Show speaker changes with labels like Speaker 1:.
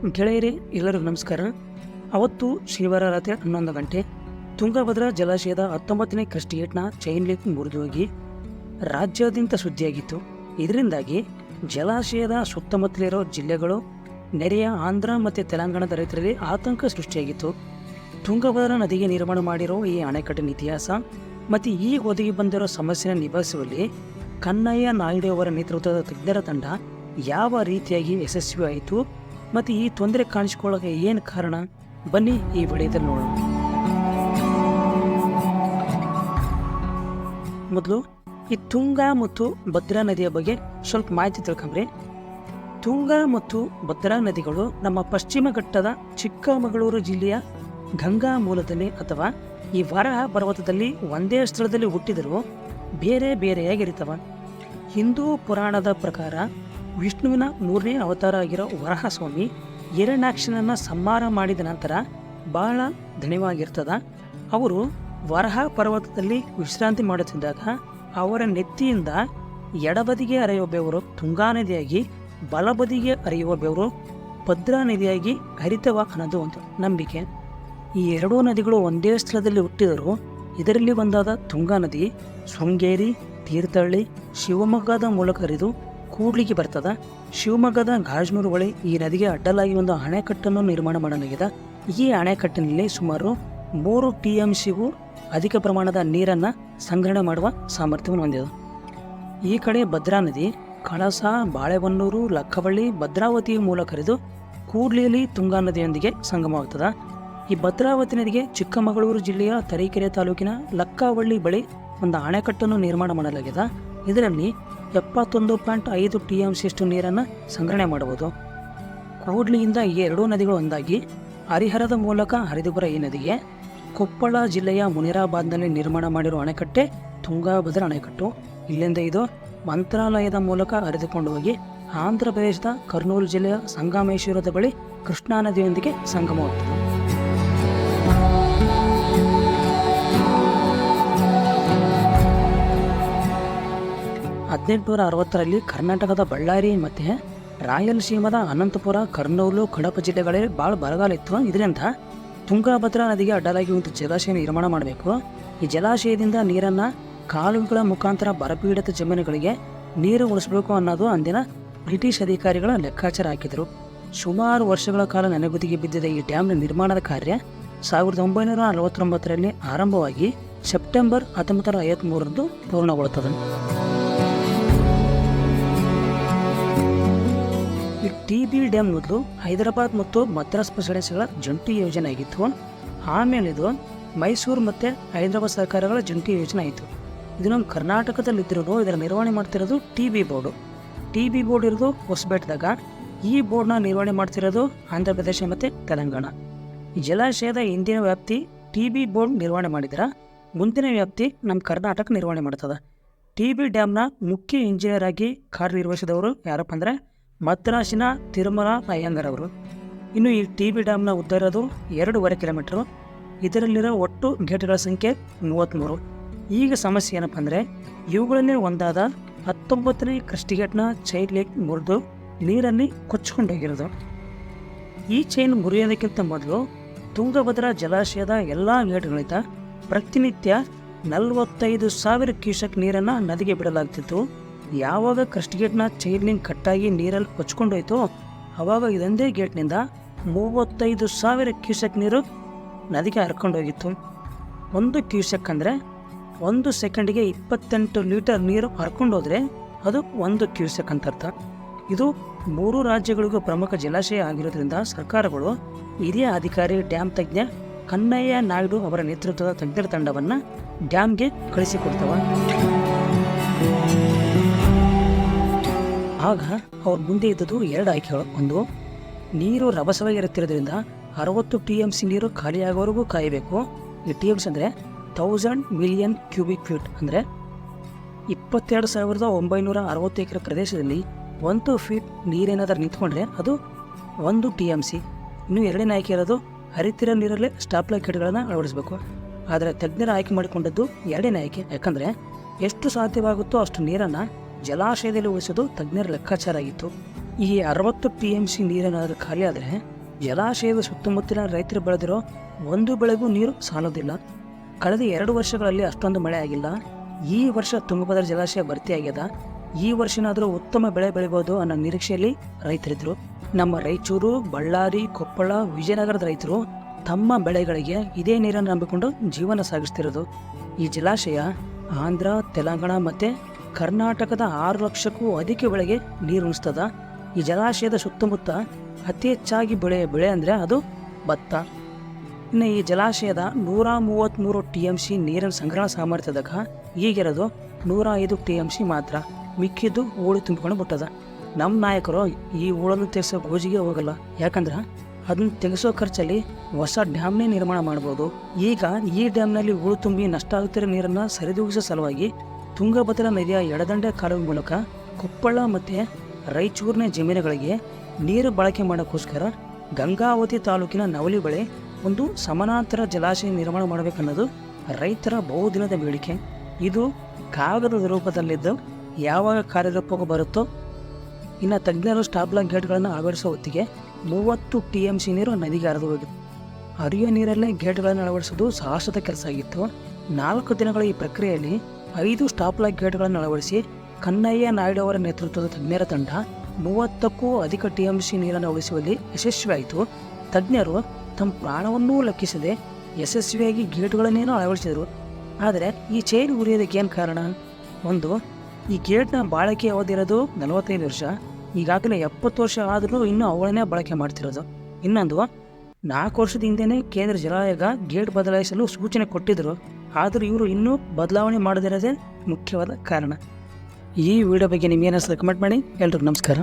Speaker 1: ಗೆಳೆಯರೇ, ಎಲ್ಲರಿಗೂ ನಮಸ್ಕಾರ. ಅವತ್ತು ಶನಿವಾರ ರಾತ್ರಿ 11 ಗಂಟೆ ತುಂಗಭದ್ರಾ ಜಲಾಶಯದ 19ನೇ ಕ್ರಸ್ಟ್ ಗೇಟ್ನ ಚೈನ್ ಲಿಂಕ್ ಮುರಿದು ಹೋಗಿ ರಾಜ್ಯಾದ್ಯಂತ ಸುದ್ದಿಯಾಗಿತ್ತು. ಇದರಿಂದಾಗಿ ಜಲಾಶಯದ ಸುತ್ತಮುತ್ತಲಿರೋ ಜಿಲ್ಲೆಗಳು, ನೆರೆಯ ಆಂಧ್ರ ಮತ್ತು ತೆಲಂಗಾಣದ ರೈತರಲ್ಲಿ ಆತಂಕ ಸೃಷ್ಟಿಯಾಗಿತ್ತು. ತುಂಗಭದ್ರಾ ನದಿಗೆ ನಿರ್ಮಾಣ ಮಾಡಿರೋ ಈ ಅಣೆಕಟ್ಟಿನ ಇತಿಹಾಸ ಮತ್ತು ಈಗ ಒದಗಿ ಬಂದಿರೋ ಸಮಸ್ಯೆನ ನಿಭಾಯಿಸುವಲ್ಲಿ ಕನ್ನಯ್ಯ ನಾಯ್ಡು ಅವರ ನೇತೃತ್ವದ ತಜ್ಞರ ತಂಡ ಯಾವ ರೀತಿಯಾಗಿ ಯಶಸ್ವಿ ಆಯಿತು ಮತ್ತು ಈ ತೊಂದರೆ ಕಾಣಿಸ್ಕೊಳ್ಳೋಕೆ ಏನು ಕಾರಣ, ಬನ್ನಿ ಈ ವಿಡಿಯೋದಲ್ಲಿ ನೋಡೋಣ. ಮೊದಲು ಈ ತುಂಗಾ ಮತ್ತು ಭದ್ರಾ ನದಿಯ ಬಗ್ಗೆ ಸ್ವಲ್ಪ ಮಾಹಿತಿ ತಿಳ್ಕೊಂಬ್ರಿ. ತುಂಗಾ ಮತ್ತು ಭದ್ರಾ ನದಿಗಳು ನಮ್ಮ ಪಶ್ಚಿಮ ಘಟ್ಟದ ಚಿಕ್ಕಮಗಳೂರು ಜಿಲ್ಲೆಯ ಗಂಗಾ ಮೂಲದಲ್ಲಿ ಅಥವಾ ಈ ವರಹ ಪರ್ವತದಲ್ಲಿ ಒಂದೇ ಸ್ಥಳದಲ್ಲಿ ಹುಟ್ಟಿದರೂ ಬೇರೆ ಬೇರೆಯಾಗಿರ್ತವೆ. ಹಿಂದೂ ಪುರಾಣದ ಪ್ರಕಾರ ವಿಷ್ಣುವಿನ 3ನೇ ಅವತಾರ ಆಗಿರೋ ವರಹಸ್ವಾಮಿ ಹಿರಣ್ಯಾಕ್ಷನನ್ನು ಸಂಹಾರ ಮಾಡಿದ ನಂತರ ಬಹಳ ಧನ್ಯವಾಗಿರ್ತದ. ಅವರು ವರಹ ಪರ್ವತದಲ್ಲಿ ವಿಶ್ರಾಂತಿ ಮಾಡುತ್ತಿದ್ದಾಗ ಅವರ ನೆತ್ತಿಯಿಂದ ಎಡಬದಿಗೆ ಹರಿಯುವ ಬೆವರು ತುಂಗಾ ನದಿಯಾಗಿ, ಬಲಬದಿಗೆ ಹರಿಯುವ ಬೆವರು ಭದ್ರಾ ನದಿಯಾಗಿ ಹರಿತವ ಅನ್ನೋದು ಒಂದು ನಂಬಿಕೆ. ಈ ಎರಡೂ ನದಿಗಳು ಒಂದೇ ಸ್ಥಳದಲ್ಲಿ ಹುಟ್ಟಿದರೂ ಇದರಲ್ಲಿ ಒಂದಾದ ತುಂಗಾ ನದಿ ಶೃಂಗೇರಿ, ತೀರ್ಥಹಳ್ಳಿ, ಶಿವಮೊಗ್ಗದ ಮೂಲಕ ಹರಿದು ಕೂಡ್ಲಿಗೆ ಬರ್ತದ. ಶಿವಮೊಗ್ಗದ ಗಾಜನೂರು ಬಳಿ ಈ ನದಿಗೆ ಅಡ್ಡಲಾಗಿ ಒಂದು ಅಣೆಕಟ್ಟನ್ನು ನಿರ್ಮಾಣ ಮಾಡಲಾಗಿದೆ. ಈ ಅಣೆಕಟ್ಟಿನಲ್ಲಿ ಸುಮಾರು 3 TMCಗೂ ಅಧಿಕ ಪ್ರಮಾಣದ ನೀರನ್ನು ಸಂಗ್ರಹಣೆ ಮಾಡುವ ಸಾಮರ್ಥ್ಯವನ್ನು ಹೊಂದಿದೆ. ಈ ಕಡೆ ಭದ್ರಾ ನದಿ ಕಳಸ, ಬಾಳೆಹೊನ್ನೂರು, ಲಕ್ಕವಳ್ಳಿ, ಭದ್ರಾವತಿ ಮೂಲಕ ಹರಿದು ಕೂಡ್ಲಿಯಲ್ಲಿ ತುಂಗಾ ನದಿಯೊಂದಿಗೆ ಸಂಗಮವಾಗ್ತದೆ. ಈ ಭದ್ರಾವತಿ ನದಿಗೆ ಚಿಕ್ಕಮಗಳೂರು ಜಿಲ್ಲೆಯ ತರೀಕೆರೆ ತಾಲೂಕಿನ ಲಕ್ಕವಳ್ಳಿ ಬಳಿ ಒಂದು ಅಣೆಕಟ್ಟನ್ನು ನಿರ್ಮಾಣ ಮಾಡಲಾಗಿದೆ. ಇದರಲ್ಲಿ 71.5 TMCಯಷ್ಟು ನೀರನ್ನು ಸಂಗ್ರಹಣೆ ಮಾಡಬಹುದು. ಕೂಡ್ಲಿಯಿಂದ ಈ ಎರಡೂ ನದಿಗಳು ಒಂದಾಗಿ ಹರಿಹರದ ಮೂಲಕ ಹರಿದು ಬರೋ ಈ ನದಿಗೆ ಕೊಪ್ಪಳ ಜಿಲ್ಲೆಯ ಮುನಿರಾಬಾದ್ನಲ್ಲಿ ನಿರ್ಮಾಣ ಮಾಡಿರುವ ಅಣೆಕಟ್ಟೆ ತುಂಗಭದ್ರಾ ಅಣೆಕಟ್ಟು. ಇಲ್ಲಿಂದ ಇದು ಮಂತ್ರಾಲಯದ ಮೂಲಕ ಹರಿದುಕೊಂಡು ಹೋಗಿ ಆಂಧ್ರ ಪ್ರದೇಶದ ಕರ್ನೂಲು ಜಿಲ್ಲೆಯ ಸಂಗಮೇಶ್ವರದ ಬಳಿ ಕೃಷ್ಣಾ ನದಿಯೊಂದಿಗೆ ಸಂಗಮವಾಗ್ತದೆ. ರಲ್ಲಿ ಕರ್ನಾಟಕದ ಬಳ್ಳಾರಿ ಮತ್ತು ರಾಯಲಸೀಮದ ಅನಂತಪುರ, ಕರ್ನೂಲು, ಕಡಪ ಜಿಲ್ಲೆಗಳಲ್ಲಿ ಭಾಳ ಬರಗಾಲ ಇತ್ತು. ಇದರಿಂದ ತುಂಗಭದ್ರಾ ನದಿಗೆ ಅಡ್ಡಲಾಗಿ ಒಂದು ಜಲಾಶಯ ನಿರ್ಮಾಣ ಮಾಡಬೇಕು. ಈ ಜಲಾಶಯದಿಂದ ನೀರನ್ನು ಕಾಲುವೆಗಳ ಮುಖಾಂತರ ಬರಪೀಡಿತ ಜಮೀನುಗಳಿಗೆ ನೀರು ಉಳಿಸಬೇಕು ಅನ್ನೋದು ಅಂದಿನ ಬ್ರಿಟಿಷ್ ಅಧಿಕಾರಿಗಳ ಲೆಕ್ಕಾಚಾರ ಹಾಕಿದರು. ಸುಮಾರು ವರ್ಷಗಳ ಕಾಲ ನೆನೆಗುದಿಗೆ ಬಿದ್ದಿದ್ದ ಈ ಡ್ಯಾಮ್ನ ನಿರ್ಮಾಣದ ಕಾರ್ಯ 1949ರಲ್ಲಿ ಆರಂಭವಾಗಿ ಸೆಪ್ಟೆಂಬರ್ 1953ರಂದು ಪೂರ್ಣಗೊಳ್ಳುತ್ತದೆ. ಈ TB ಡ್ಯಾಮ್ ಮೊದಲು ಹೈದರಾಬಾದ್ ಮತ್ತು ಮದ್ರಾಸ್ ಪ್ರೆಸಿಡೆನ್ಸಿಗಳ ಜಂಟಿ ಯೋಜನೆ ಆಗಿತ್ತು. ಆಮೇಲೆ ಇದು ಮೈಸೂರು ಮತ್ತು ಹೈದರಾಬಾದ್ ಸರ್ಕಾರಗಳ ಜಂಟಿ ಯೋಜನೆ ಆಯಿತು. ಇದು ನಮ್ಮ ಕರ್ನಾಟಕದಲ್ಲಿದ್ದರೂ ಇದರ ನಿರ್ವಹಣೆ ಮಾಡ್ತಿರೋದು TB ಬೋರ್ಡು. TB ಬೋರ್ಡ್ ಇರೋದು ಹೊಸಪೇಟೆದಾಗ. ಈ ಬೋರ್ಡ್ನ ನಿರ್ವಹಣೆ ಮಾಡ್ತಿರೋದು ಆಂಧ್ರ ಪ್ರದೇಶ ಮತ್ತು ತೆಲಂಗಾಣ. ಈ ಜಲಾಶಯದ ಹಿಂದಿನ ವ್ಯಾಪ್ತಿ TB ಬೋರ್ಡ್ ನಿರ್ವಹಣೆ ಮಾಡಿದ್ರೆ ಮುಂದಿನ ವ್ಯಾಪ್ತಿ ನಮ್ಮ ಕರ್ನಾಟಕ ನಿರ್ವಹಣೆ ಮಾಡ್ತದೆ. TB ಡ್ಯಾಮ್ನ ಮುಖ್ಯ ಇಂಜಿನಿಯರ್ ಆಗಿ ಕಾರ್ಯನಿರ್ವಹಿಸಿದವರು ಯಾರಪ್ಪ ಅಂದರೆ ಮದ್ರಾಸಿನ ತಿರುಮಲ ಅಯ್ಯಂಗರ್ ಅವರು. ಇನ್ನು ಈ TB ಡ್ಯಾಮ್ನ ಉದ್ದ ಇರೋದು 2.5 ಕಿಲೋಮೀಟರು. ಇದರಲ್ಲಿರೋ ಒಟ್ಟು ಗೇಟ್ಗಳ ಸಂಖ್ಯೆ 33. ಈಗ ಸಮಸ್ಯೆ ಏನಪ್ಪ ಅಂದರೆ ಇವುಗಳನ್ನೇ ಒಂದಾದ 19ನೇ ಕ್ರಸ್ಟ್ ಗೇಟ್ನ ಚೈನ್ ಲಿಂಕ್ ಮುರಿದು ನೀರಲ್ಲಿ ಕೊಚ್ಚಿಕೊಂಡೋಗಿರೋದು. ಈ ಚೈನ್ ಮುರಿಯೋದಕ್ಕಿಂತ ಮೊದಲು ತುಂಗಭದ್ರಾ ಜಲಾಶಯದ ಎಲ್ಲ ಗೇಟ್ಗಳಿಂದ ಪ್ರತಿನಿತ್ಯ 45,000 ಕ್ಯೂಸೆಕ್ ನೀರನ್ನು ನದಿಗೆ ಬಿಡಲಾಗ್ತಿತ್ತು. ಯಾವಾಗ ಕ್ರಸ್ಟ್ ಗೇಟ್ನ ಚೈನ್ ಲಿಂಕ್ ಕಟ್ಟಾಗಿ ನೀರಲ್ಲಿ ಕೊಚ್ಕೊಂಡೋಯ್ತು ಆವಾಗ ಇದೊಂದೇ ಗೇಟ್ನಿಂದ 35,000 ಕ್ಯೂಸೆಕ್ ನೀರು ನದಿಗೆ ಹರ್ಕೊಂಡೋಗಿತ್ತು. 1 ಕ್ಯೂಸೆಕ್ ಅಂದರೆ 1 ಸೆಕೆಂಡಿಗೆ 28 ಲೀಟರ್ ನೀರು ಹರ್ಕೊಂಡೋದ್ರೆ ಅದು 1 ಕ್ಯೂಸೆಕ್ ಅಂತ ಅರ್ಥ. ಇದು 3 ರಾಜ್ಯಗಳಿಗೂ ಪ್ರಮುಖ ಜಲಾಶಯ ಆಗಿರೋದ್ರಿಂದ ಸರ್ಕಾರಗಳು ಹಿರಿಯ ಅಧಿಕಾರಿ ಡ್ಯಾಮ್ ತಜ್ಞ ಕನ್ನಯ್ಯ ನಾಯ್ಡು ಅವರ ನೇತೃತ್ವದ ತಜ್ಞರ ತಂಡವನ್ನು ಡ್ಯಾಮ್ಗೆ ಕಳಿಸಿಕೊಡ್ತವೆ. ಆಗ ಅವ್ರ ಮುಂದೆ ಇದ್ದದ್ದು 2 ಆಯ್ಕೆಗಳು. ಒಂದು, ನೀರು ರಭಸವಾಗಿರುತ್ತಿರೋದ್ರಿಂದ 60 TMC ನೀರು ಖಾಲಿಯಾಗೋವರೆಗೂ ಕಾಯಬೇಕು. ಈ TMC ಅಂದರೆ 1000 ಮಿಲಿಯನ್ ಕ್ಯೂಬಿಕ್ ಫೀಟ್, ಅಂದರೆ 22,960 ಎಕರೆ ಪ್ರದೇಶದಲ್ಲಿ 1 ಫೀಟ್ ನೀರೇನಾದರೂ ನಿಂತ್ಕೊಂಡ್ರೆ ಅದು 1 TMC. ಇನ್ನು 2ನೇ ಆಯ್ಕೆ ಇರೋದು ಹರಿತಿರೋ ನೀರಲ್ಲೇ ಸ್ಟಾಪ್ ಲೈಟ್ಗಳನ್ನು ಅಳವಡಿಸಬೇಕು. ಆದರೆ ತಜ್ಞರ ಆಯ್ಕೆ ಮಾಡಿಕೊಂಡದ್ದು 2ನೇ ಆಯ್ಕೆ. ಯಾಕಂದರೆ ಎಷ್ಟು ಸಾಧ್ಯವಾಗುತ್ತೋ ಅಷ್ಟು ನೀರನ್ನು ಜಲಾಶಯದಲ್ಲಿ ಉಳಿಸೋದು ತಜ್ಞರ ಲೆಕ್ಕಾಚಾರ ಆಗಿತ್ತು. ಈ 60 TMC ನೀರೇನಾದರೂ ಖಾಲಿ ಆದರೆ ಜಲಾಶಯದ ಸುತ್ತಮುತ್ತಲಿನ ರೈತರು ಬೆಳೆದಿರೋ ಒಂದು ಬೆಳೆಗೂ ನೀರು ಸಾಲೋದಿಲ್ಲ. ಕಳೆದ 2 ವರ್ಷಗಳಲ್ಲಿ ಅಷ್ಟೊಂದು ಮಳೆ ಆಗಿಲ್ಲ. ಈ ವರ್ಷ ತುಂಗಭದ್ರಾ ಜಲಾಶಯ ಭರ್ತಿಯಾಗ್ಯದ. ಈ ವರ್ಷನಾದರೂ ಉತ್ತಮ ಬೆಳೆ ಬೆಳಿಬೋದು ಅನ್ನೋ ನಿರೀಕ್ಷೆಯಲ್ಲಿ ರೈತರಿದ್ದರು. ನಮ್ಮ ರಾಯಚೂರು, ಬಳ್ಳಾರಿ, ಕೊಪ್ಪಳ, ವಿಜಯನಗರದ ರೈತರು ತಮ್ಮ ಬೆಳೆಗಳಿಗೆ ಇದೇ ನೀರನ್ನು ನಂಬಿಕೊಂಡು ಜೀವನ ಸಾಗಿಸ್ತಿರೋದು. ಈ ಜಲಾಶಯ ಆಂಧ್ರ, ತೆಲಂಗಾಣ ಮತ್ತು ಕರ್ನಾಟಕದ 6 ಲಕ್ಷಕ್ಕೂ ಅಧಿಕ ಬೆಳೆಗೆ ನೀರು ಉಣಿಸ್ತದ. ಈ ಜಲಾಶಯದ ಸುತ್ತಮುತ್ತ ಅತಿ ಹೆಚ್ಚಾಗಿ ಬೆಳೆ ಅಂದರೆ ಅದು ಭತ್ತ. ಇನ್ನು ಈ ಜಲಾಶಯದ 133 TMC ನೀರಿನ ಸಂಗ್ರಹಣ ಸಾಮರ್ಥ್ಯದಾಗ ಈಗಿರೋದು 105 TMC ಮಾತ್ರ. ಮಿಕ್ಕಿದ್ದು ಹೂಳು ತುಂಬಿಕೊಂಡು ಬಿಟ್ಟದ. ನಮ್ಮ ನಾಯಕರು ಈ ಹೂಳನ್ನು ತೆಗೆಸೋ ಗೋಜಿಗೆ ಹೋಗಲ್ಲ. ಯಾಕಂದ್ರೆ ಅದನ್ನು ತೆಗೆಸೋ ಖರ್ಚಲ್ಲಿ ಹೊಸ ಡ್ಯಾಮ್ನೇ ನಿರ್ಮಾಣ ಮಾಡ್ಬೋದು. ಈಗ ಈ ಡ್ಯಾಮ್ನಲ್ಲಿ ಹೂಳು ತುಂಬಿ ನಷ್ಟ ಆಗುತ್ತಿರೋ ನೀರನ್ನು ಸರಿದೂಗಿಸೋ ಸಲುವಾಗಿ ತುಂಗಭದ್ರಾ ನದಿಯ ಎಡದಂಡೆ ಕಾಲುವೆ ಮೂಲಕ ಕೊಪ್ಪಳ ಮತ್ತು ರಾಯಚೂರಿನ ಜಮೀನುಗಳಿಗೆ ನೀರು ಬಳಕೆ ಮಾಡೋಕ್ಕೋಸ್ಕರ ಗಂಗಾವತಿ ತಾಲೂಕಿನ ನವಲಿ ಬಳಿ ಒಂದು ಸಮಾನಾಂತರ ಜಲಾಶಯ ನಿರ್ಮಾಣ ಮಾಡಬೇಕನ್ನೋದು ರೈತರ ಬಹುದಿನದ ಬೇಡಿಕೆ. ಇದು ಕಾಗದದ ರೂಪದಲ್ಲಿದ್ದು ಯಾವಾಗ ಕಾರ್ಯರೂಪಕ್ಕೆ ಬರುತ್ತೋ. ಇನ್ನು ತಜ್ಞರು ಸ್ಟಾಪ್ಲಾಕ್ ಗೇಟ್ಗಳನ್ನು ಅಳವಡಿಸೋ ಹೊತ್ತಿಗೆ 30 TMC ನೀರು ನದಿಗೆ ಹರಿದು ಹೋಗಿತ್ತು. ಹರಿಯೋ ನೀರಲ್ಲೇ ಗೇಟ್ಗಳನ್ನು ಅಳವಡಿಸೋದು ಸಾಹಸದ ಕೆಲಸ ಆಗಿತ್ತು. 4 ದಿನಗಳ ಈ ಪ್ರಕ್ರಿಯೆಯಲ್ಲಿ 5 ಸ್ಟಾಪ್ಲಾಕ್ ಗೇಟ್ಗಳನ್ನು ಅಳವಡಿಸಿ ಕನ್ನಯ್ಯ ನಾಯ್ಡು ಅವರ ನೇತೃತ್ವದ ತಜ್ಞರ ತಂಡ 30ಕ್ಕೂ ಅಧಿಕ TMC ನೀರನ್ನು ಉಳಿಸುವಲ್ಲಿ ಯಶಸ್ವಿಯಾಯಿತು. ತಜ್ಞರು ತಮ್ಮ ಪ್ರಾಣವನ್ನೂ ಲೆಕ್ಕಿಸದೆ ಯಶಸ್ವಿಯಾಗಿ ಗೇಟ್ಗಳನ್ನೇನೋ ಅಳವಡಿಸಿದರು. ಆದರೆ ಈ ಚೈನ್ ಉರಿಯೋದಕ್ಕೆ ಏನು ಕಾರಣ? ಒಂದು, ಈ ಗೇಟ್ನ ಬಾಳಿಕೆ ಅವಧಿರೋದು 45 ವರ್ಷ. ಈಗಾಗಲೇ 70 ವರ್ಷ ಆದರೂ ಇನ್ನೂ ಅವುಗಳನ್ನೇ ಬಳಕೆ ಮಾಡ್ತಿರೋದು. ಇನ್ನೊಂದು, 4 ವರ್ಷದ ಹಿಂದೆಯೇ ಕೇಂದ್ರ ಜಲ ಆಯೋಗ ಗೇಟ್ ಬದಲಾಯಿಸಲು ಸೂಚನೆ ಕೊಟ್ಟಿದ್ದರು. ಆದರೂ ಇವರು ಇನ್ನೂ ಬದಲಾವಣೆ ಮಾಡದಿರೋದೇ ಮುಖ್ಯವಾದ ಕಾರಣ. ಈ ವಿಡಿಯೋ ಬಗ್ಗೆ ನಿಮ್ಗೇನು ಅನಿಸ್ತದೆ ಕಮೆಂಟ್ ಮಾಡಿ. ಎಲ್ರಿಗೂ ನಮಸ್ಕಾರ.